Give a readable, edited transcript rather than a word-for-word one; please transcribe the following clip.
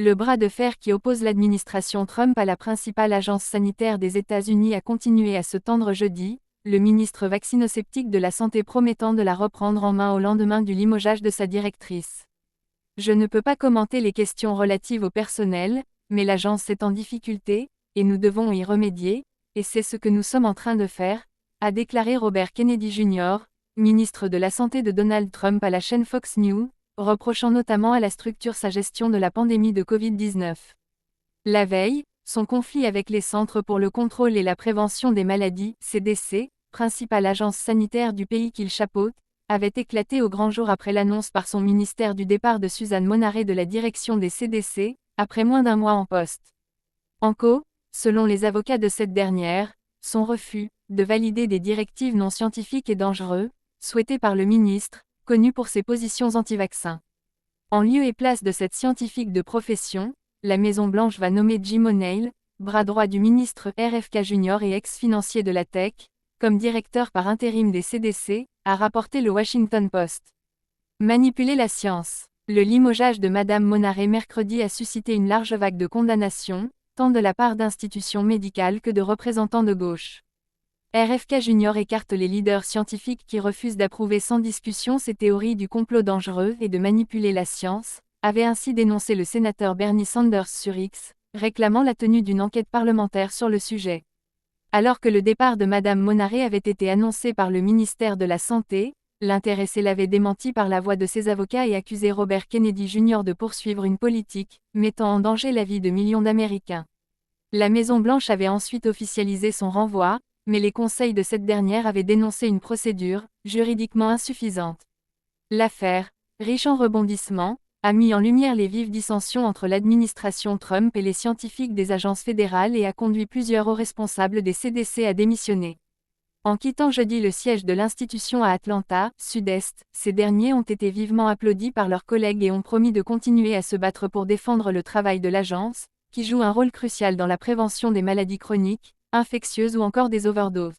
Le bras de fer qui oppose l'administration Trump à la principale agence sanitaire des États-Unis a continué à se tendre jeudi, le ministre vaccinosceptique de la Santé promettant de la reprendre en main au lendemain du limogeage de sa directrice. Je ne peux pas commenter les questions relatives au personnel, mais l'agence est en difficulté, et nous devons y remédier, et c'est ce que nous sommes en train de faire, a déclaré Robert Kennedy Jr., ministre de la Santé de Donald Trump à la chaîne Fox News, reprochant notamment à la structure sa gestion de la pandémie de Covid-19. La veille, son conflit avec les Centres pour le contrôle et la prévention des maladies, CDC, principale agence sanitaire du pays qu'il chapeaute, avait éclaté au grand jour après l'annonce par son ministère du départ de Suzanne Monaré de la direction des CDC, après moins d'un mois en poste. En cause, selon les avocats de cette dernière, son refus de valider des directives non scientifiques et dangereuses, souhaitées par le ministre, connu pour ses positions anti-vaccins. En lieu et place de cette scientifique de profession, la Maison-Blanche va nommer Jim O'Neill, bras droit du ministre RFK Jr. et ex-financier de la Tech, comme directeur par intérim des CDC, a rapporté le Washington Post. Manipuler la science. Le limogeage de Madame Monaré mercredi a suscité une large vague de condamnations, tant de la part d'institutions médicales que de représentants de gauche. RFK Jr. écarte les leaders scientifiques qui refusent d'approuver sans discussion ces théories du complot dangereux et de manipuler la science, avait ainsi dénoncé le sénateur Bernie Sanders sur X, réclamant la tenue d'une enquête parlementaire sur le sujet. Alors que le départ de Madame Monaré avait été annoncé par le ministère de la Santé, l'intéressé l'avait démenti par la voix de ses avocats et accusé Robert Kennedy Jr. de poursuivre une politique, mettant en danger la vie de millions d'Américains. La Maison-Blanche avait ensuite officialisé son renvoi, mais les conseils de cette dernière avaient dénoncé une procédure, juridiquement insuffisante. L'affaire, riche en rebondissements, a mis en lumière les vives dissensions entre l'administration Trump et les scientifiques des agences fédérales et a conduit plusieurs hauts responsables des CDC à démissionner. En quittant jeudi le siège de l'institution à Atlanta, Sud-Est, ces derniers ont été vivement applaudis par leurs collègues et ont promis de continuer à se battre pour défendre le travail de l'agence, qui joue un rôle crucial dans la prévention des maladies chroniques, infectieuses ou encore des overdoses.